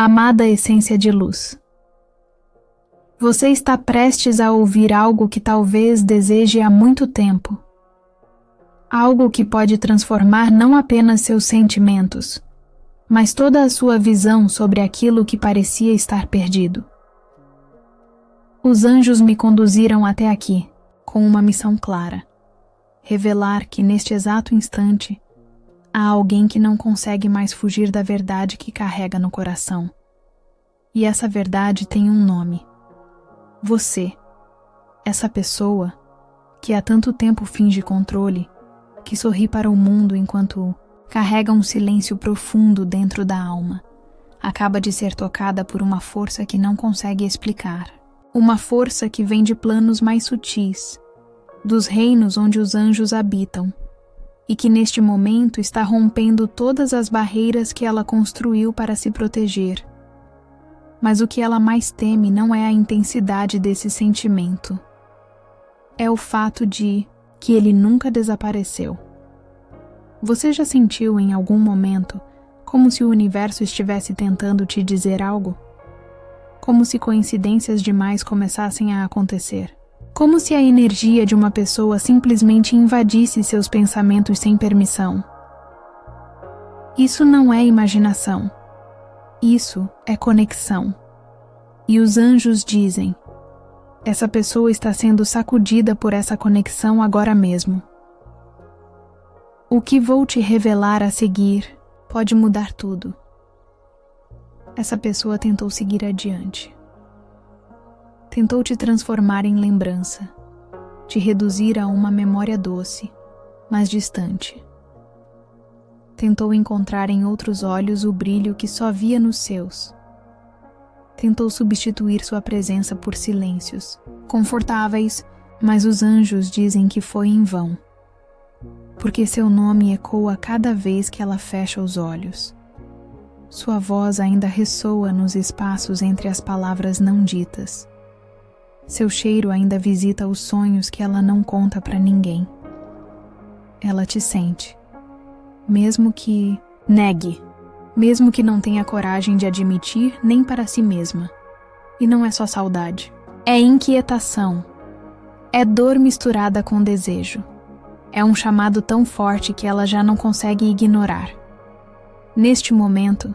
Amada essência de luz. Você está prestes a ouvir algo que talvez deseje há muito tempo. Algo que pode transformar não apenas seus sentimentos, mas toda a sua visão sobre aquilo que parecia estar perdido. Os anjos me conduziram até aqui, com uma missão clara: revelar que neste exato instante há alguém que não consegue mais fugir da verdade que carrega no coração. E essa verdade tem um nome. Você. Essa pessoa que há tanto tempo finge controle, que sorri para o mundo enquanto carrega um silêncio profundo dentro da alma, acaba de ser tocada por uma força que não consegue explicar. Uma força que vem de planos mais sutis, dos reinos onde os anjos habitam, e que neste momento está rompendo todas as barreiras que ela construiu para se proteger. Mas o que ela mais teme não é a intensidade desse sentimento. É o fato de que ele nunca desapareceu. Você já sentiu em algum momento como se o universo estivesse tentando te dizer algo? Como se coincidências demais começassem a acontecer? Como se a energia de uma pessoa simplesmente invadisse seus pensamentos sem permissão? Isso não é imaginação. Isso é conexão. E os anjos dizem: essa pessoa está sendo sacudida por essa conexão agora mesmo. O que vou te revelar a seguir pode mudar tudo. Essa pessoa tentou seguir adiante. Tentou te transformar em lembrança, te reduzir a uma memória doce, mas distante. Tentou encontrar em outros olhos o brilho que só via nos seus. Tentou substituir sua presença por silêncios, confortáveis, mas os anjos dizem que foi em vão, porque seu nome ecoa cada vez que ela fecha os olhos. Sua voz ainda ressoa nos espaços entre as palavras não ditas. Seu cheiro ainda visita os sonhos que ela não conta para ninguém. Ela te sente, mesmo que negue, mesmo que não tenha coragem de admitir nem para si mesma. E não é só saudade, é inquietação, é dor misturada com desejo. É um chamado tão forte que ela já não consegue ignorar. Neste momento,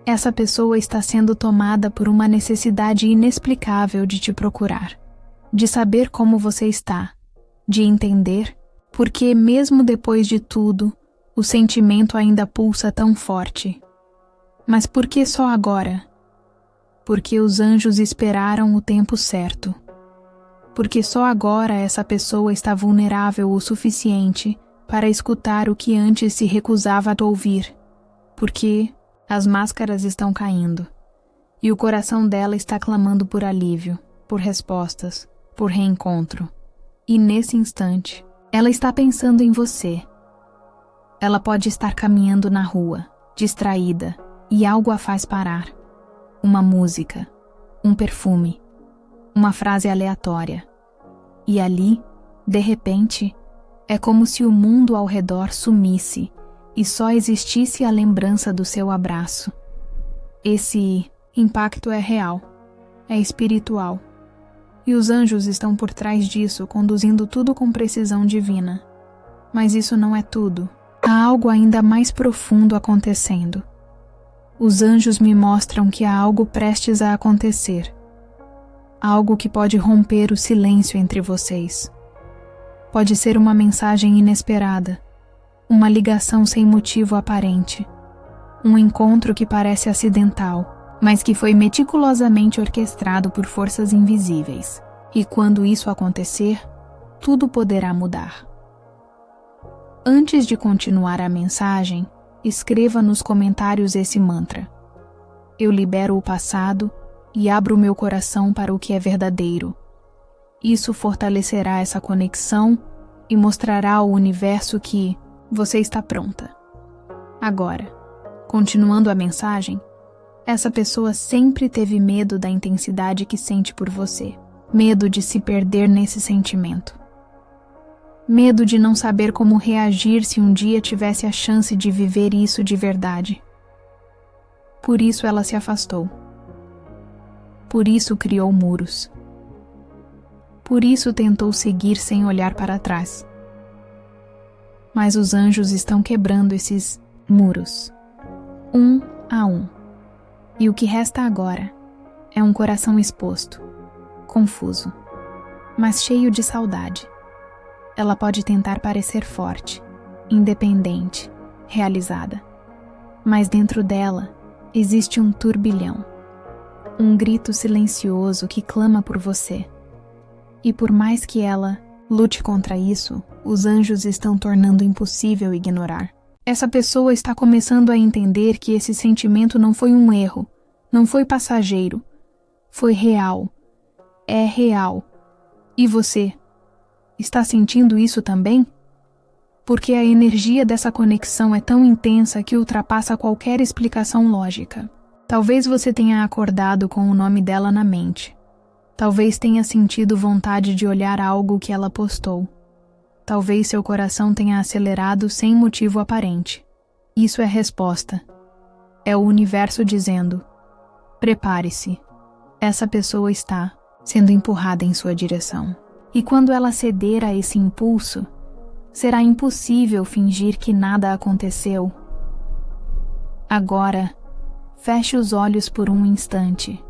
essa pessoa está sendo tomada por uma necessidade inexplicável de te procurar, de saber como você está, de entender porque, mesmo depois de tudo, o sentimento ainda pulsa tão forte. Mas por que só agora? Porque os anjos esperaram o tempo certo. Porque só agora essa pessoa está vulnerável o suficiente para escutar o que antes se recusava a ouvir. Porque as máscaras estão caindo, e o coração dela está clamando por alívio, por respostas, por reencontro. E nesse instante, ela está pensando em você. Ela pode estar caminhando na rua, distraída, e algo a faz parar. Uma música, um perfume, uma frase aleatória. E ali, de repente, é como se o mundo ao redor sumisse e só existisse a lembrança do seu abraço. Esse impacto é real, é espiritual. E os anjos estão por trás disso, conduzindo tudo com precisão divina. Mas isso não é tudo. Há algo ainda mais profundo acontecendo. Os anjos me mostram que há algo prestes a acontecer. Algo que pode romper o silêncio entre vocês. Pode ser uma mensagem inesperada, uma ligação sem motivo aparente, um encontro que parece acidental, mas que foi meticulosamente orquestrado por forças invisíveis. E quando isso acontecer, tudo poderá mudar. Antes de continuar a mensagem, escreva nos comentários esse mantra: eu libero o passado e abro meu coração para o que é verdadeiro. Isso fortalecerá essa conexão e mostrará ao universo que você está pronta. Agora, continuando a mensagem, essa pessoa sempre teve medo da intensidade que sente por você. Medo de se perder nesse sentimento. Medo de não saber como reagir se um dia tivesse a chance de viver isso de verdade. Por isso ela se afastou. Por isso criou muros. Por isso tentou seguir sem olhar para trás. Mas os anjos estão quebrando esses muros, um a um. E o que resta agora é um coração exposto, confuso, mas cheio de saudade. Ela pode tentar parecer forte, independente, realizada. Mas dentro dela existe um turbilhão, um grito silencioso que clama por você. E por mais que ela lute contra isso, os anjos estão tornando impossível ignorar. Essa pessoa está começando a entender que esse sentimento não foi um erro, não foi passageiro, foi real, é real. E você, está sentindo isso também? Porque a energia dessa conexão é tão intensa que ultrapassa qualquer explicação lógica. Talvez você tenha acordado com o nome dela na mente. Talvez tenha sentido vontade de olhar algo que ela postou. Talvez seu coração tenha acelerado sem motivo aparente. Isso é resposta. É o universo dizendo: prepare-se. Essa pessoa está sendo empurrada em sua direção. E quando ela ceder a esse impulso, será impossível fingir que nada aconteceu. Agora, feche os olhos por um instante.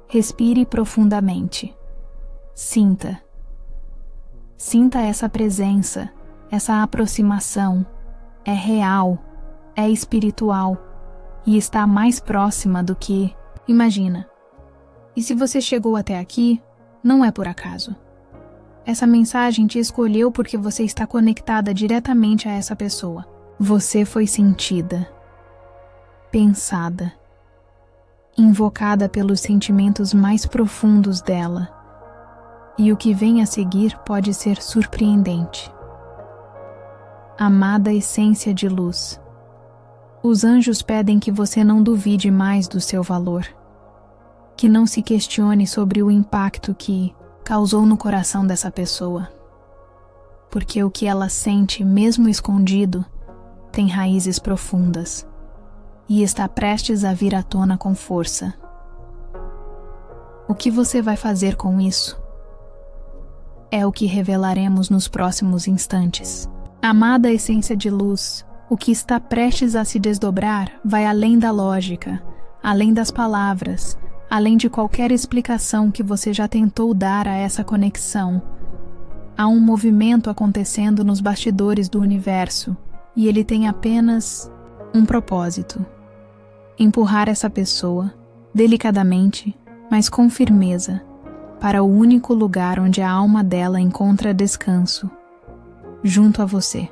Respire profundamente. Sinta. Sinta essa presença, essa aproximação. É real, é espiritual e está mais próxima do que imagina. E se você chegou até aqui, não é por acaso. Essa mensagem te escolheu porque você está conectada diretamente a essa pessoa. Você foi sentida, pensada, invocada pelos sentimentos mais profundos dela. E o que vem a seguir pode ser surpreendente. Amada essência de luz, os anjos pedem que você não duvide mais do seu valor, que não se questione sobre o impacto que causou no coração dessa pessoa, porque o que ela sente, mesmo escondido, tem raízes profundas e está prestes a vir à tona com força. O que você vai fazer com isso? É o que revelaremos nos próximos instantes. Amada essência de luz, o que está prestes a se desdobrar vai além da lógica, além das palavras, além de qualquer explicação que você já tentou dar a essa conexão. Há um movimento acontecendo nos bastidores do universo, e ele tem apenas um propósito: empurrar essa pessoa, delicadamente, mas com firmeza, para o único lugar onde a alma dela encontra descanso, junto a você.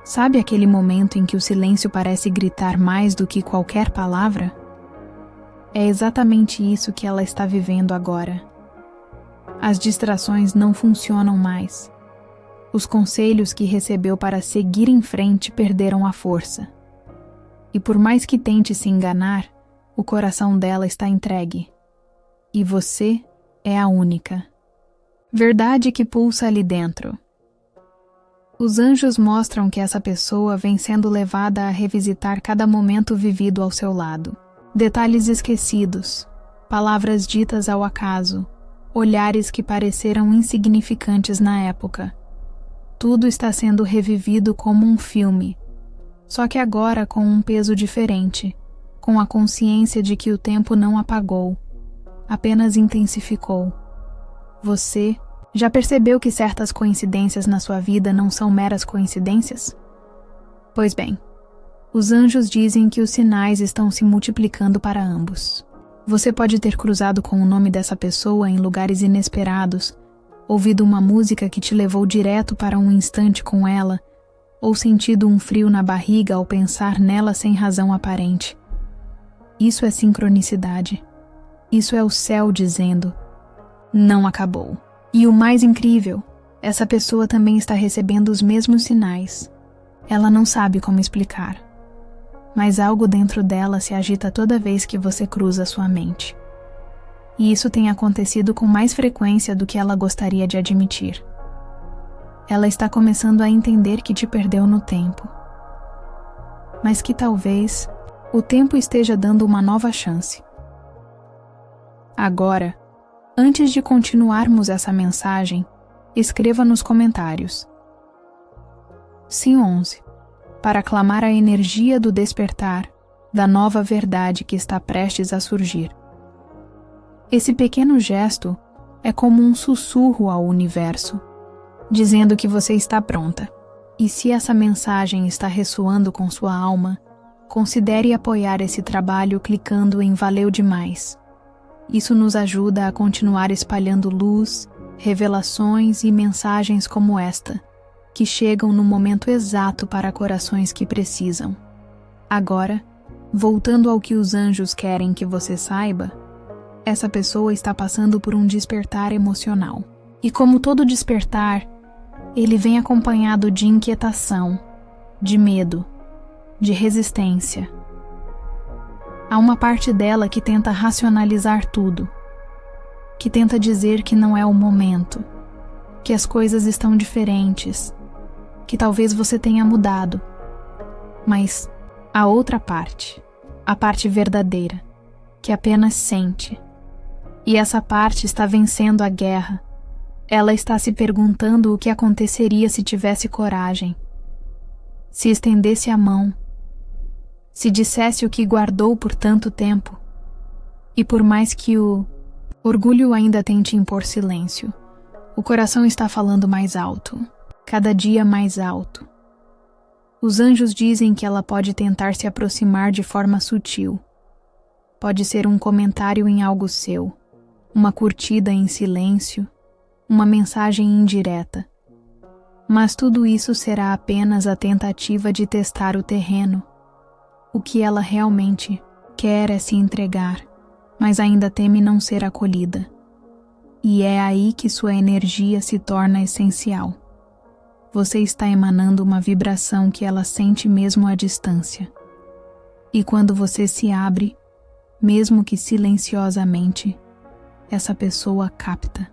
Sabe aquele momento em que o silêncio parece gritar mais do que qualquer palavra? É exatamente isso que ela está vivendo agora. As distrações não funcionam mais. Os conselhos que recebeu para seguir em frente perderam a força. E por mais que tente se enganar, o coração dela está entregue. E você é a única verdade que pulsa ali dentro. Os anjos mostram que essa pessoa vem sendo levada a revisitar cada momento vivido ao seu lado. Detalhes esquecidos, palavras ditas ao acaso, olhares que pareceram insignificantes na época. Tudo está sendo revivido como um filme, só que agora com um peso diferente, com a consciência de que o tempo não apagou, apenas intensificou. Você já percebeu que certas coincidências na sua vida não são meras coincidências? Pois bem, os anjos dizem que os sinais estão se multiplicando para ambos. Você pode ter cruzado com o nome dessa pessoa em lugares inesperados, ouvido uma música que te levou direto para um instante com ela, ou sentido um frio na barriga ao pensar nela sem razão aparente. Isso é sincronicidade. Isso é o céu dizendo: não acabou. E o mais incrível, essa pessoa também está recebendo os mesmos sinais. Ela não sabe como explicar, mas algo dentro dela se agita toda vez que você cruza sua mente. E isso tem acontecido com mais frequência do que ela gostaria de admitir. Ela está começando a entender que te perdeu no tempo, mas que talvez o tempo esteja dando uma nova chance. Agora, antes de continuarmos essa mensagem, escreva nos comentários. Sim, 11. Para clamar a energia do despertar, da nova verdade que está prestes a surgir. Esse pequeno gesto é como um sussurro ao universo, dizendo que você está pronta. E se essa mensagem está ressoando com sua alma, considere apoiar esse trabalho clicando em Valeu demais. Isso nos ajuda a continuar espalhando luz, revelações e mensagens como esta, que chegam no momento exato para corações que precisam. Agora, voltando ao que os anjos querem que você saiba, essa pessoa está passando por um despertar emocional. E como todo despertar, ele vem acompanhado de inquietação, de medo, de resistência. Há uma parte dela que tenta racionalizar tudo, que tenta dizer que não é o momento, que as coisas estão diferentes, que talvez você tenha mudado. Mas a outra parte, a parte verdadeira, que apenas sente. E essa parte está vencendo a guerra. Ela está se perguntando o que aconteceria se tivesse coragem, se estendesse a mão, se dissesse o que guardou por tanto tempo. E por mais que o orgulho ainda tente impor silêncio, o coração está falando mais alto, cada dia mais alto. Os anjos dizem que ela pode tentar se aproximar de forma sutil. Pode ser um comentário em algo seu, uma curtida em silêncio, uma mensagem indireta. Mas tudo isso será apenas a tentativa de testar o terreno. O que ela realmente quer é se entregar, mas ainda teme não ser acolhida. E é aí que sua energia se torna essencial. Você está emanando uma vibração que ela sente mesmo à distância. E quando você se abre, mesmo que silenciosamente, essa pessoa capta.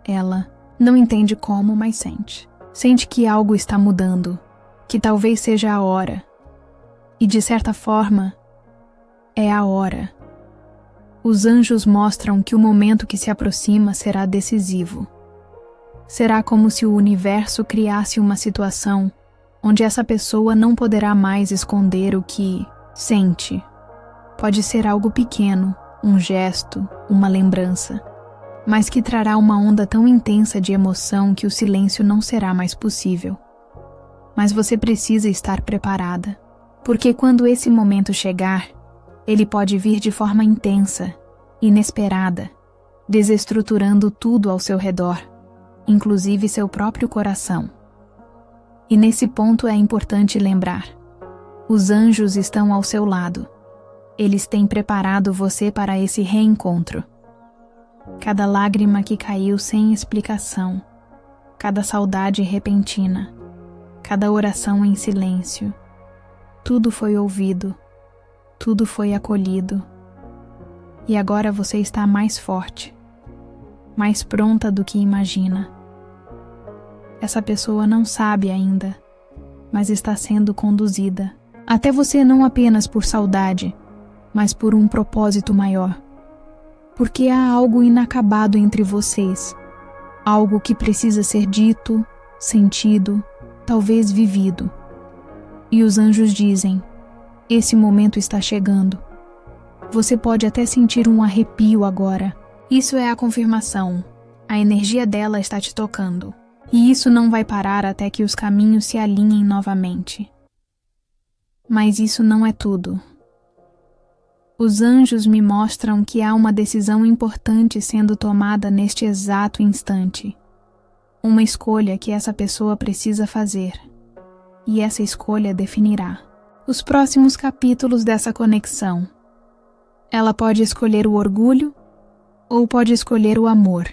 Ela não entende como, mas sente. Sente que algo está mudando, que talvez seja a hora. E de certa forma, é a hora. Os anjos mostram que o momento que se aproxima será decisivo. Será como se o universo criasse uma situação onde essa pessoa não poderá mais esconder o que sente. Pode ser algo pequeno, um gesto, uma lembrança, mas que trará uma onda tão intensa de emoção que o silêncio não será mais possível. Mas você precisa estar preparada, porque quando esse momento chegar, ele pode vir de forma intensa, inesperada, desestruturando tudo ao seu redor, inclusive seu próprio coração. E nesse ponto é importante lembrar: os anjos estão ao seu lado. Eles têm preparado você para esse reencontro. Cada lágrima que caiu sem explicação, cada saudade repentina, cada oração em silêncio, tudo foi ouvido, tudo foi acolhido. E agora você está mais forte, mais pronta do que imagina. Essa pessoa não sabe ainda, mas está sendo conduzida, até você não apenas por saudade, mas por um propósito maior. Porque há algo inacabado entre vocês, algo que precisa ser dito, sentido, talvez vivido. E os anjos dizem: esse momento está chegando. Você pode até sentir um arrepio agora. Isso é a confirmação. A energia dela está te tocando. E isso não vai parar até que os caminhos se alinhem novamente. Mas isso não é tudo. Os anjos me mostram que há uma decisão importante sendo tomada neste exato instante. Uma escolha que essa pessoa precisa fazer. E essa escolha definirá os próximos capítulos dessa conexão. Ela pode escolher o orgulho ou pode escolher o amor.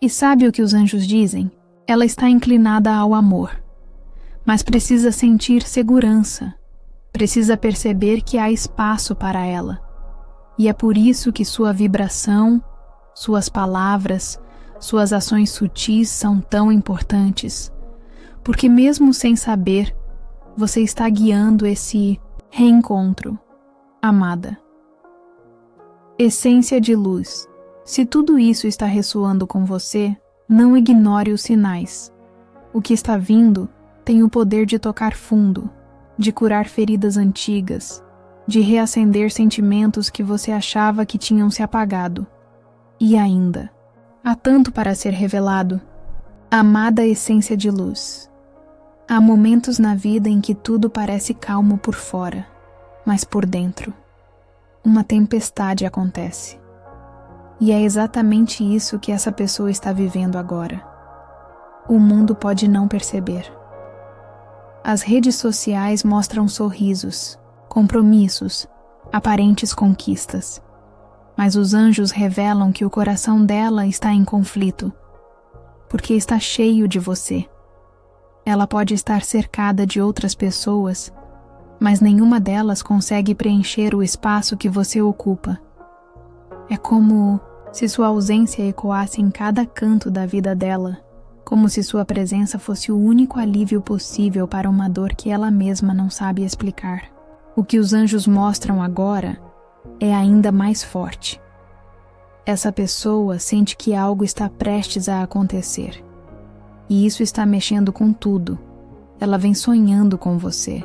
E sabe o que os anjos dizem? Ela está inclinada ao amor, mas precisa sentir segurança. Precisa perceber que há espaço para ela. E é por isso que sua vibração, suas palavras, suas ações sutis são tão importantes. Porque mesmo sem saber, você está guiando esse Reencontro. Amada. Essência de luz. Se tudo isso está ressoando com você, não ignore os sinais. O que está vindo tem o poder de tocar fundo, de curar feridas antigas, de reacender sentimentos que você achava que tinham se apagado. E ainda, há tanto para ser revelado. Amada essência de luz. Há momentos na vida em que tudo parece calmo por fora, mas por dentro, uma tempestade acontece. E é exatamente isso que essa pessoa está vivendo agora. O mundo pode não perceber. As redes sociais mostram sorrisos, compromissos, aparentes conquistas. Mas os anjos revelam que o coração dela está em conflito, porque está cheio de você. Ela pode estar cercada de outras pessoas, mas nenhuma delas consegue preencher o espaço que você ocupa. É como se sua ausência ecoasse em cada canto da vida dela, como se sua presença fosse o único alívio possível para uma dor que ela mesma não sabe explicar. O que os anjos mostram agora é ainda mais forte. Essa pessoa sente que algo está prestes a acontecer. E isso está mexendo com tudo. Ela vem sonhando com você.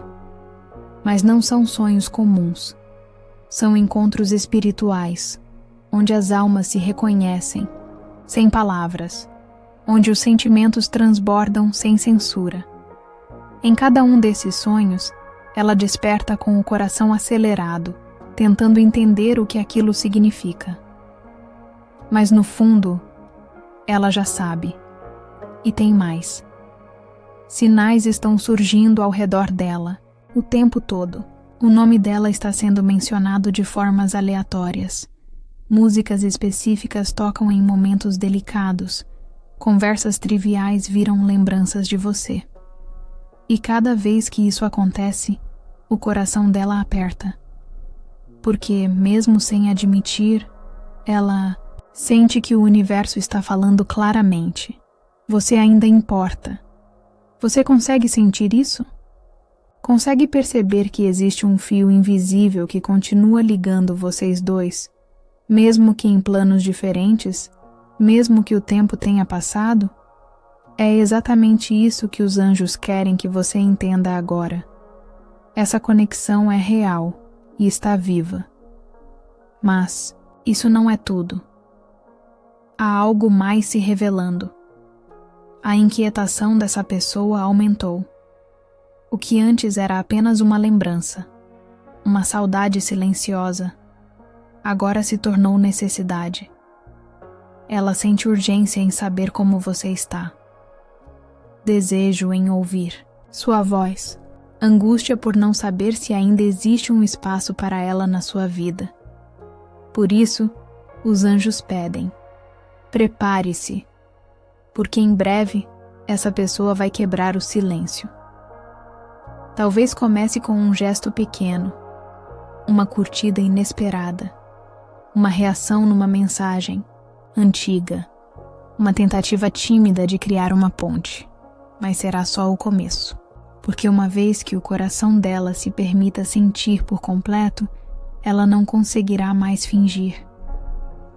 Mas não são sonhos comuns. São encontros espirituais, onde as almas se reconhecem, sem palavras, onde os sentimentos transbordam sem censura. Em cada um desses sonhos, ela desperta com o coração acelerado, tentando entender o que aquilo significa. Mas no fundo, ela já sabe. E tem mais. Sinais estão surgindo ao redor dela, o tempo todo. O nome dela está sendo mencionado de formas aleatórias. Músicas específicas tocam em momentos delicados. Conversas triviais viram lembranças de você. E cada vez que isso acontece, o coração dela aperta. Porque, mesmo sem admitir, ela sente que o universo está falando claramente. Você ainda importa. Você consegue sentir isso? Consegue perceber que existe um fio invisível que continua ligando vocês dois, mesmo que em planos diferentes, mesmo que o tempo tenha passado? É exatamente isso que os anjos querem que você entenda agora. Essa conexão é real e está viva. Mas isso não é tudo. Há algo mais se revelando. A inquietação dessa pessoa aumentou. O que antes era apenas uma lembrança, uma saudade silenciosa, agora se tornou necessidade. Ela sente urgência em saber como você está. Desejo em ouvir sua voz. Angústia por não saber se ainda existe um espaço para ela na sua vida. Por isso, os anjos pedem: prepare-se, porque em breve essa pessoa vai quebrar o silêncio. Talvez comece com um gesto pequeno, uma curtida inesperada, uma reação numa mensagem antiga, uma tentativa tímida de criar uma ponte, mas será só o começo, porque uma vez que o coração dela se permita sentir por completo, ela não conseguirá mais fingir.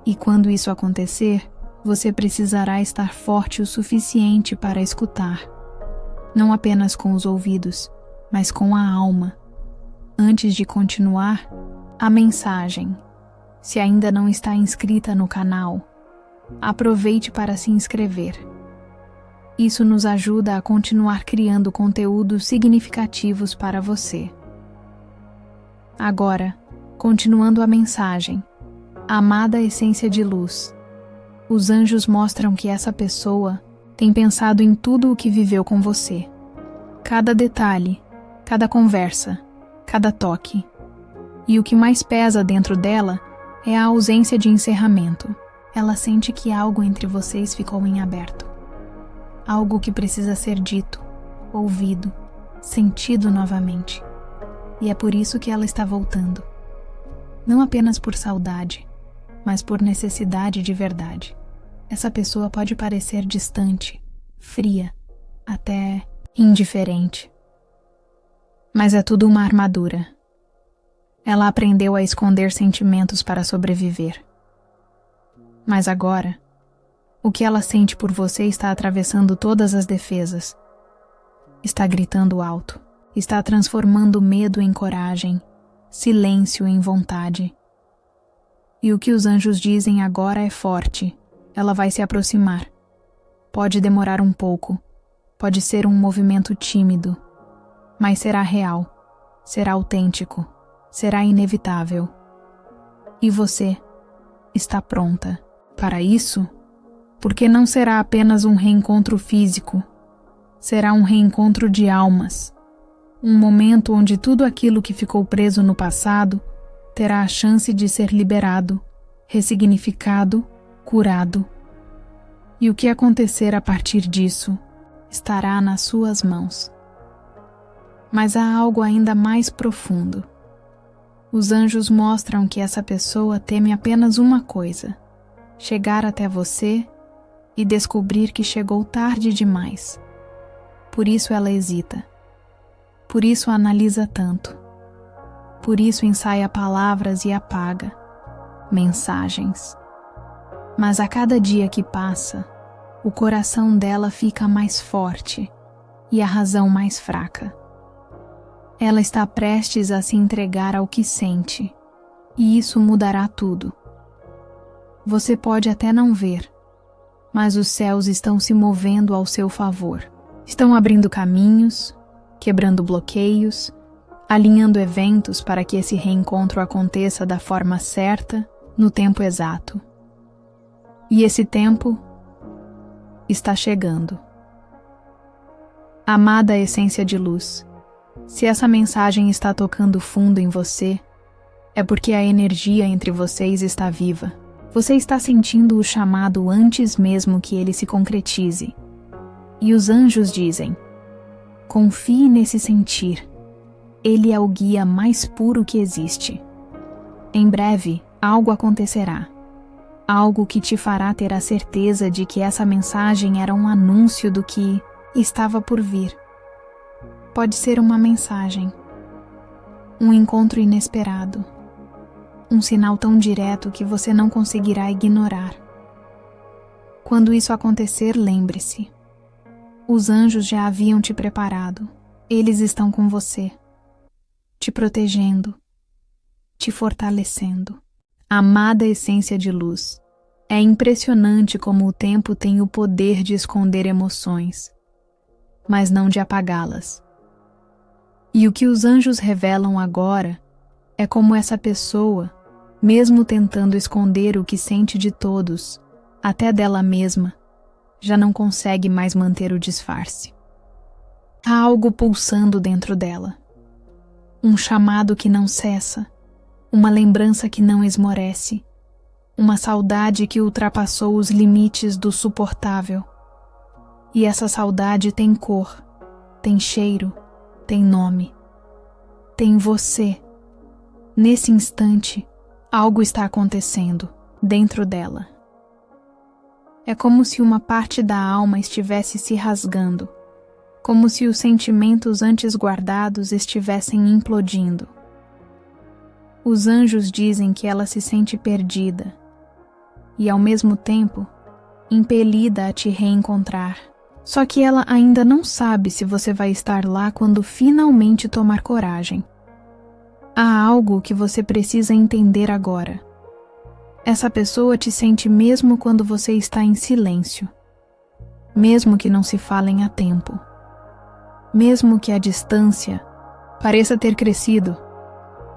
E quando isso acontecer, você precisará estar forte o suficiente para escutar, não apenas com os ouvidos, mas com a alma. Antes de continuar, a mensagem. Se ainda não está inscrita no canal, aproveite para se inscrever. Isso nos ajuda a continuar criando conteúdos significativos para você. Agora, continuando a mensagem. Amada essência de luz. Os anjos mostram que essa pessoa tem pensado em tudo o que viveu com você. Cada detalhe, cada conversa, cada toque. E o que mais pesa dentro dela é a ausência de encerramento. Ela sente que algo entre vocês ficou em aberto. Algo que precisa ser dito, ouvido, sentido novamente. E é por isso que ela está voltando. Não apenas por saudade, mas por necessidade de verdade. Essa pessoa pode parecer distante, fria, até indiferente. Mas é tudo uma armadura. Ela aprendeu a esconder sentimentos para sobreviver. Mas agora, o que ela sente por você está atravessando todas as defesas. Está gritando alto. Está transformando medo em coragem, silêncio em vontade. E o que os anjos dizem agora é forte. Ela vai se aproximar. Pode demorar um pouco. Pode ser um movimento tímido. Mas será real. Será autêntico. Será inevitável. E você está pronta para isso? Porque não será apenas um reencontro físico. Será um reencontro de almas. Um momento onde tudo aquilo que ficou preso no passado terá a chance de ser liberado, ressignificado, curado. E o que acontecer a partir disso estará nas suas mãos. Mas há algo ainda mais profundo. Os anjos mostram que essa pessoa teme apenas uma coisa: chegar até você e descobrir que chegou tarde demais. Por isso ela hesita. Por isso analisa tanto. Por isso ensaia palavras e apaga mensagens. Mas a cada dia que passa, o coração dela fica mais forte e a razão mais fraca. Ela está prestes a se entregar ao que sente, e isso mudará tudo. Você pode até não ver, mas os céus estão se movendo ao seu favor. Estão abrindo caminhos, quebrando bloqueios, alinhando eventos para que esse reencontro aconteça da forma certa, no tempo exato. E esse tempo está chegando. Amada essência de luz, se essa mensagem está tocando fundo em você, é porque a energia entre vocês está viva. Você está sentindo o chamado antes mesmo que ele se concretize. E os anjos dizem: confie nesse sentir. Ele é o guia mais puro que existe. Em breve, algo acontecerá. Algo que te fará ter a certeza de que essa mensagem era um anúncio do que estava por vir. Pode ser uma mensagem, um encontro inesperado, um sinal tão direto que você não conseguirá ignorar. Quando isso acontecer, lembre-se: os anjos já haviam te preparado. Eles estão com você, te protegendo, te fortalecendo. Amada essência de luz, é impressionante como o tempo tem o poder de esconder emoções, mas não de apagá-las. E o que os anjos revelam agora é como essa pessoa, mesmo tentando esconder o que sente de todos, até dela mesma, já não consegue mais manter o disfarce. Há algo pulsando dentro dela. Um chamado que não cessa, uma lembrança que não esmorece, uma saudade que ultrapassou os limites do suportável. E essa saudade tem cor, tem cheiro, tem nome. Tem você. Nesse instante, algo está acontecendo dentro dela. É como se uma parte da alma estivesse se rasgando, como se os sentimentos antes guardados estivessem implodindo. Os anjos dizem que ela se sente perdida e, ao mesmo tempo, impelida a te reencontrar. Só que ela ainda não sabe se você vai estar lá quando finalmente tomar coragem. Há algo que você precisa entender agora. Essa pessoa te sente mesmo quando você está em silêncio, mesmo que não se falem a tempo, mesmo que a distância pareça ter crescido.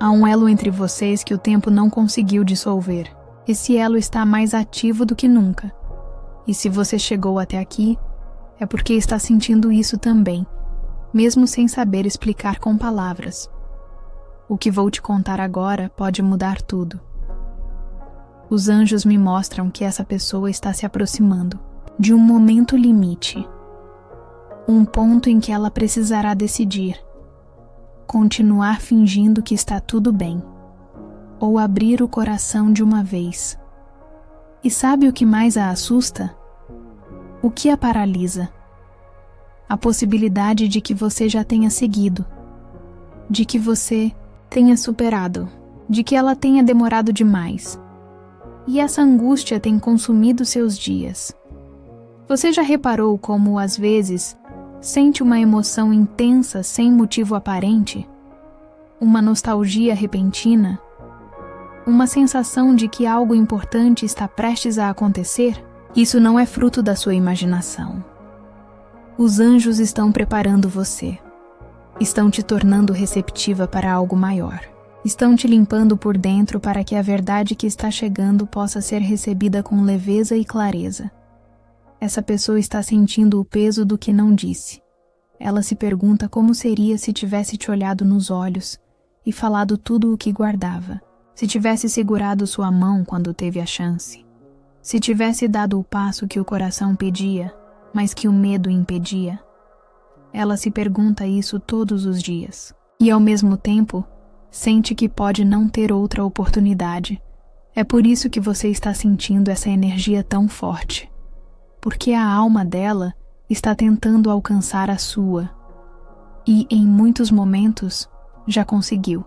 Há um elo entre vocês que o tempo não conseguiu dissolver. Esse elo está mais ativo do que nunca. E se você chegou até aqui, é porque está sentindo isso também, mesmo sem saber explicar com palavras. O que vou te contar agora pode mudar tudo. Os anjos me mostram que essa pessoa está se aproximando de um momento limite, um ponto em que ela precisará decidir: continuar fingindo que está tudo bem, ou abrir o coração de uma vez. E sabe o que mais a assusta? O que a paralisa? A possibilidade de que você já tenha seguido, de que você tenha superado, de que ela tenha demorado demais. E essa angústia tem consumido seus dias. Você já reparou como, às vezes, sente uma emoção intensa sem motivo aparente? Uma nostalgia repentina? Uma sensação de que algo importante está prestes a acontecer? Isso não é fruto da sua imaginação. Os anjos estão preparando você. Estão te tornando receptiva para algo maior. Estão te limpando por dentro para que a verdade que está chegando possa ser recebida com leveza e clareza. Essa pessoa está sentindo o peso do que não disse. Ela se pergunta como seria se tivesse te olhado nos olhos e falado tudo o que guardava. Se tivesse segurado sua mão quando teve a chance. Se tivesse dado o passo que o coração pedia, mas que o medo impedia. Ela se pergunta isso todos os dias. E ao mesmo tempo, sente que pode não ter outra oportunidade. É por isso que você está sentindo essa energia tão forte. Porque a alma dela está tentando alcançar a sua. E, em muitos momentos, já conseguiu.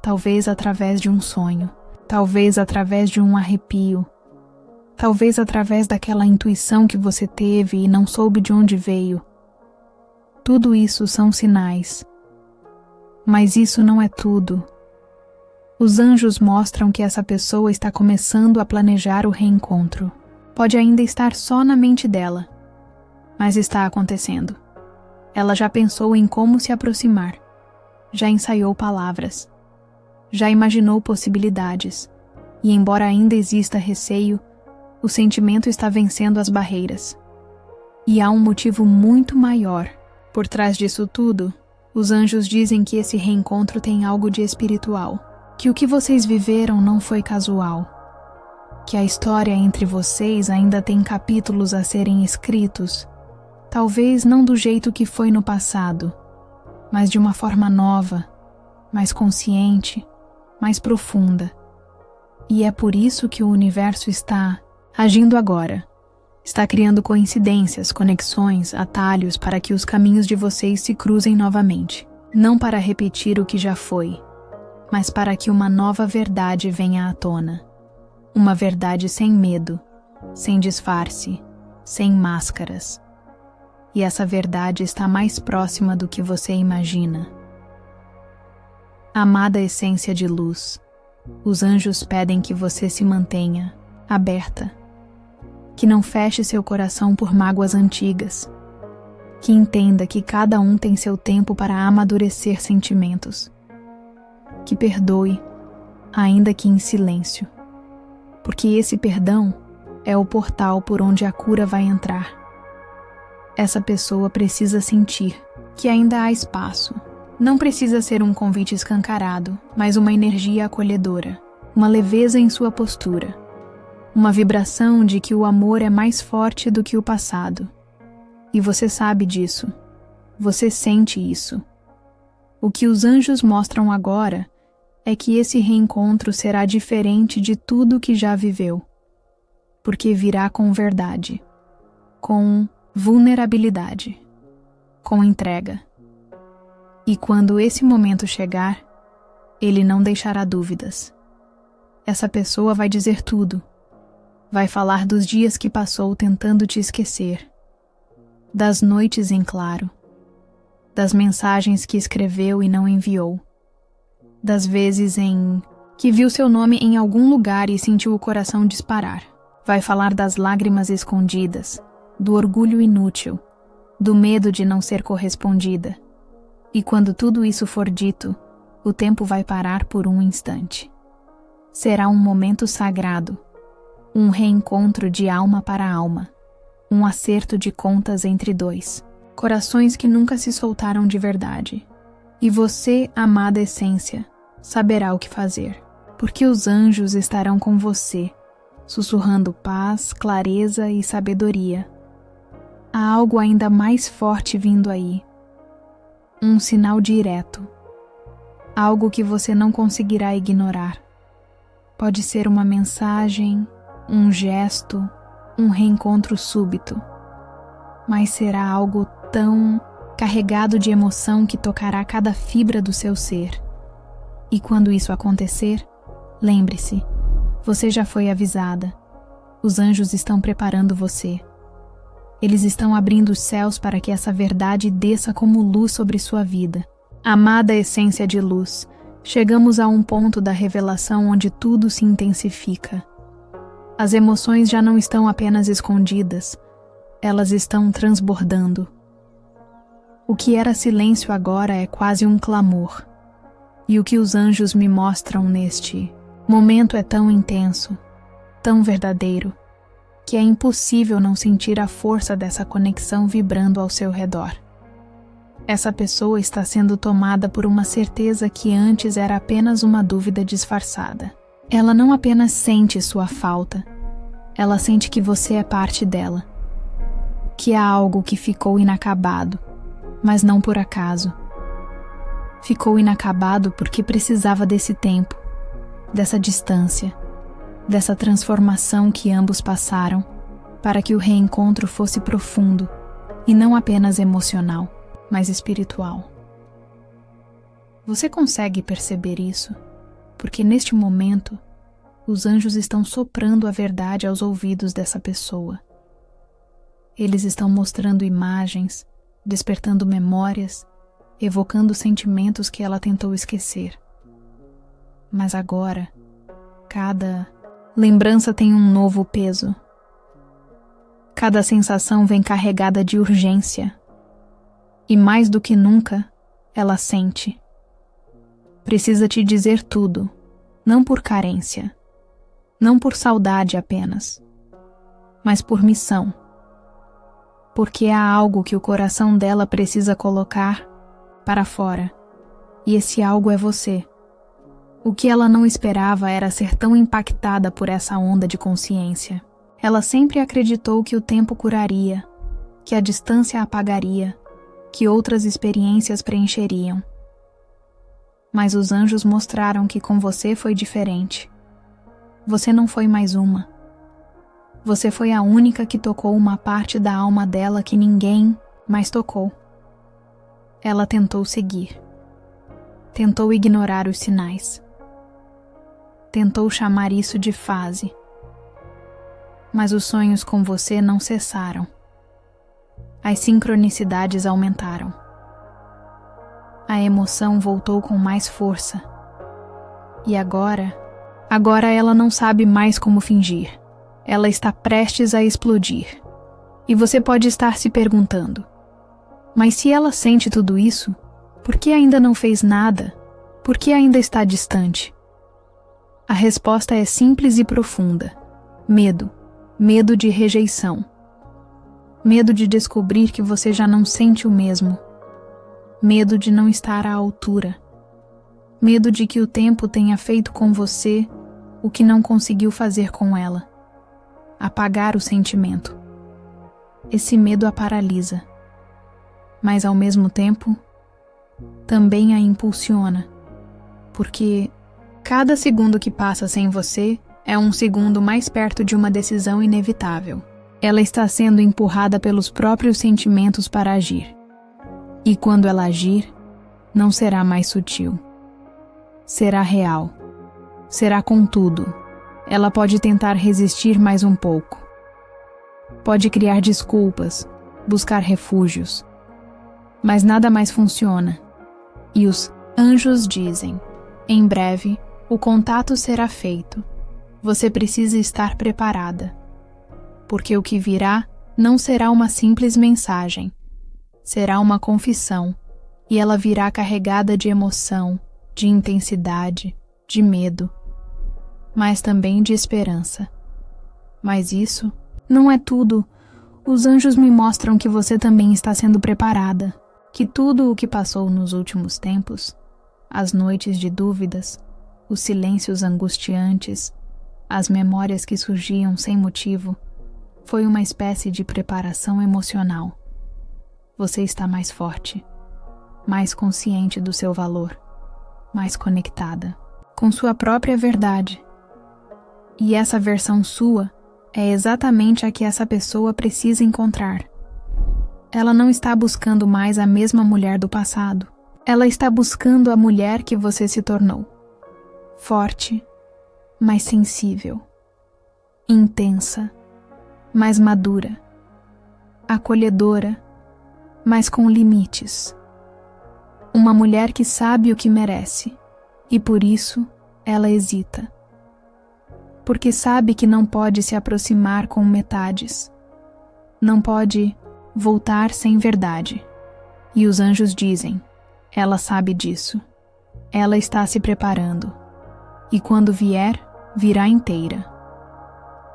Talvez através de um sonho. Talvez através de um arrepio. Talvez através daquela intuição que você teve e não soube de onde veio. Tudo isso são sinais. Mas isso não é tudo. Os anjos mostram que essa pessoa está começando a planejar o reencontro. Pode ainda estar só na mente dela, mas está acontecendo. Ela já pensou em como se aproximar, já ensaiou palavras, já imaginou possibilidades, e embora ainda exista receio, o sentimento está vencendo as barreiras. E há um motivo muito maior. Por trás disso tudo, os anjos dizem que esse reencontro tem algo de espiritual, que o que vocês viveram não foi casual, que a história entre vocês ainda tem capítulos a serem escritos, talvez não do jeito que foi no passado, mas de uma forma nova, mais consciente, mais profunda. E é por isso que o universo está agindo agora. Está criando coincidências, conexões, atalhos para que os caminhos de vocês se cruzem novamente. Não para repetir o que já foi, mas para que uma nova verdade venha à tona. Uma verdade sem medo, sem disfarce, sem máscaras. E essa verdade está mais próxima do que você imagina. Amada essência de luz, os anjos pedem que você se mantenha aberta, que não feche seu coração por mágoas antigas, que entenda que cada um tem seu tempo para amadurecer sentimentos, que perdoe, ainda que em silêncio, porque esse perdão é o portal por onde a cura vai entrar. Essa pessoa precisa sentir que ainda há espaço. Não precisa ser um convite escancarado, mas uma energia acolhedora, uma leveza em sua postura, uma vibração de que o amor é mais forte do que o passado. E você sabe disso. Você sente isso. O que os anjos mostram agora é que esse reencontro será diferente de tudo que já viveu, porque virá com verdade, com vulnerabilidade, com entrega. E quando esse momento chegar, ele não deixará dúvidas. Essa pessoa vai dizer tudo. Vai falar dos dias que passou tentando te esquecer, das noites em claro, das mensagens que escreveu e não enviou, das vezes em que viu seu nome em algum lugar e sentiu o coração disparar. Vai falar das lágrimas escondidas, do orgulho inútil, do medo de não ser correspondida. E quando tudo isso for dito, o tempo vai parar por um instante. Será um momento sagrado, um reencontro de alma para alma, um acerto de contas entre dois, corações que nunca se soltaram de verdade. E você, amada essência, saberá o que fazer, porque os anjos estarão com você, sussurrando paz, clareza e sabedoria. Há algo ainda mais forte vindo aí. Um sinal direto. Algo que você não conseguirá ignorar. Pode ser uma mensagem, um gesto, um reencontro súbito. Mas será algo tão carregado de emoção que tocará cada fibra do seu ser. E quando isso acontecer, lembre-se, você já foi avisada. Os anjos estão preparando você. Eles estão abrindo os céus para que essa verdade desça como luz sobre sua vida. Amada essência de luz, chegamos a um ponto da revelação onde tudo se intensifica. As emoções já não estão apenas escondidas, elas estão transbordando. O que era silêncio agora é quase um clamor. E o que os anjos me mostram neste momento é tão intenso, tão verdadeiro, que é impossível não sentir a força dessa conexão vibrando ao seu redor. Essa pessoa está sendo tomada por uma certeza que antes era apenas uma dúvida disfarçada. Ela não apenas sente sua falta, ela sente que você é parte dela, que há algo que ficou inacabado, mas não por acaso. Ficou inacabado porque precisava desse tempo, dessa distância, dessa transformação que ambos passaram, para que o reencontro fosse profundo e não apenas emocional, mas espiritual. Você consegue perceber isso? Porque neste momento, os anjos estão soprando a verdade aos ouvidos dessa pessoa. Eles estão mostrando imagens, despertando memórias, evocando sentimentos que ela tentou esquecer. Mas agora, cada lembrança tem um novo peso. Cada sensação vem carregada de urgência. E mais do que nunca, ela sente. Precisa te dizer tudo, não por carência, não por saudade apenas, mas por missão. Porque há algo que o coração dela precisa colocar para fora, e esse algo é você. O que ela não esperava era ser tão impactada por essa onda de consciência. Ela sempre acreditou que o tempo curaria, que a distância apagaria, que outras experiências preencheriam. Mas os anjos mostraram que com você foi diferente. Você não foi mais uma. Você foi a única que tocou uma parte da alma dela que ninguém mais tocou. Ela tentou seguir. Tentou ignorar os sinais. Tentou chamar isso de fase. Mas os sonhos com você não cessaram. As sincronicidades aumentaram. A emoção voltou com mais força. E agora ela não sabe mais como fingir. Ela está prestes a explodir. E você pode estar se perguntando: mas se ela sente tudo isso, por que ainda não fez nada? Por que ainda está distante? A resposta é simples e profunda. Medo. Medo de rejeição. Medo de descobrir que você já não sente o mesmo. Medo de não estar à altura. Medo de que o tempo tenha feito com você o que não conseguiu fazer com ela. Apagar o sentimento. Esse medo a paralisa. Mas ao mesmo tempo, também a impulsiona. Porque cada segundo que passa sem você é um segundo mais perto de uma decisão inevitável. Ela está sendo empurrada pelos próprios sentimentos para agir. E quando ela agir, não será mais sutil. Será real. Será com tudo. Ela pode tentar resistir mais um pouco. Pode criar desculpas, buscar refúgios. Mas nada mais funciona. E os anjos dizem: em breve, o contato será feito. Você precisa estar preparada. Porque o que virá não será uma simples mensagem. Será uma confissão, e ela virá carregada de emoção, de intensidade, de medo, mas também de esperança. Mas isso não é tudo. Os anjos me mostram que você também está sendo preparada, que tudo o que passou nos últimos tempos, as noites de dúvidas, os silêncios angustiantes, as memórias que surgiam sem motivo, foi uma espécie de preparação emocional. Você está mais forte, mais consciente do seu valor, mais conectada com sua própria verdade. E essa versão sua é exatamente a que essa pessoa precisa encontrar. Ela não está buscando mais a mesma mulher do passado. Ela está buscando a mulher que você se tornou. forte, mais sensível, intensa, mais madura, acolhedora, mas com limites. Uma mulher que sabe o que merece e por isso ela hesita. Porque sabe que não pode se aproximar com metades, não pode voltar sem verdade. E os anjos dizem: ela sabe disso, ela está se preparando, e quando vier, virá inteira.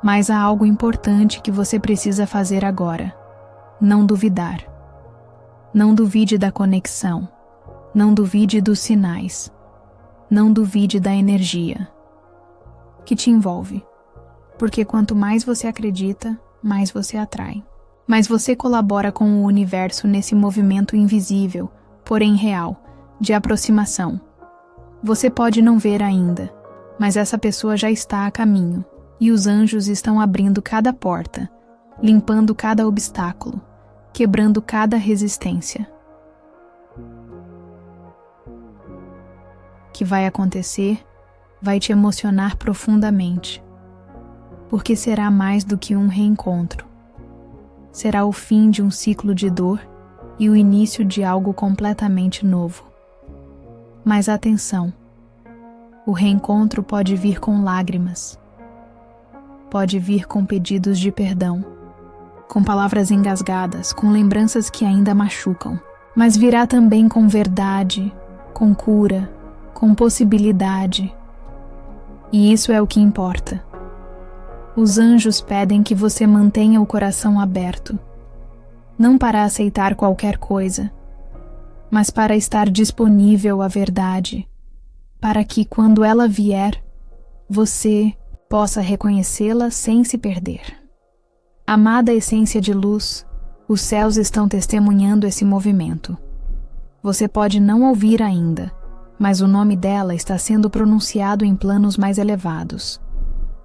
Mas há algo importante que você precisa fazer agora: não duvidar. Não duvide da conexão, não duvide dos sinais, não duvide da energia que te envolve, porque quanto mais você acredita, mais você atrai. Mas você colabora com o universo nesse movimento invisível, porém real, de aproximação. Você pode não ver ainda, mas essa pessoa já está a caminho, e os anjos estão abrindo cada porta, limpando cada obstáculo, quebrando cada resistência. O que vai acontecer vai te emocionar profundamente, porque será mais do que um reencontro. Será o fim de um ciclo de dor e o início de algo completamente novo. Mas atenção, o reencontro pode vir com lágrimas, pode vir com pedidos de perdão, com palavras engasgadas, com lembranças que ainda machucam, mas virá também com verdade, com cura, com possibilidade. E isso é o que importa. Os anjos pedem que você mantenha o coração aberto, não para aceitar qualquer coisa, mas para estar disponível à verdade, para que, quando ela vier, você possa reconhecê-la sem se perder. Amada essência de luz, os céus estão testemunhando esse movimento. Você pode não ouvir ainda, mas o nome dela está sendo pronunciado em planos mais elevados.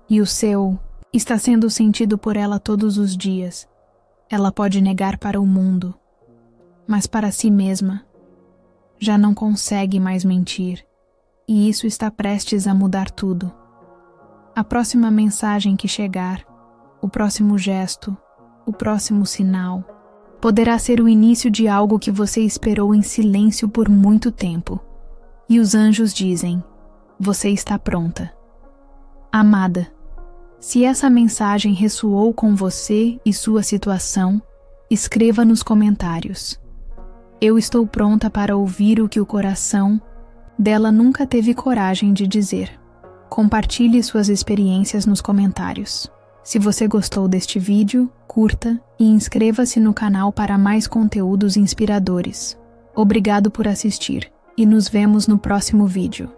E o seu está sendo sentido por ela todos os dias. Ela pode negar para o mundo, mas para si mesma já não consegue mais mentir, e isso está prestes a mudar tudo. A próxima mensagem que chegar, o próximo gesto, o próximo sinal, poderá ser o início de algo que você esperou em silêncio por muito tempo. E os anjos dizem: você está pronta. Amada, se essa mensagem ressoou com você e sua situação, escreva nos comentários. Eu estou pronta para ouvir o que o coração dela nunca teve coragem de dizer. Compartilhe suas experiências nos comentários. Se você gostou deste vídeo, curta e inscreva-se no canal para mais conteúdos inspiradores. Obrigado por assistir e nos vemos no próximo vídeo.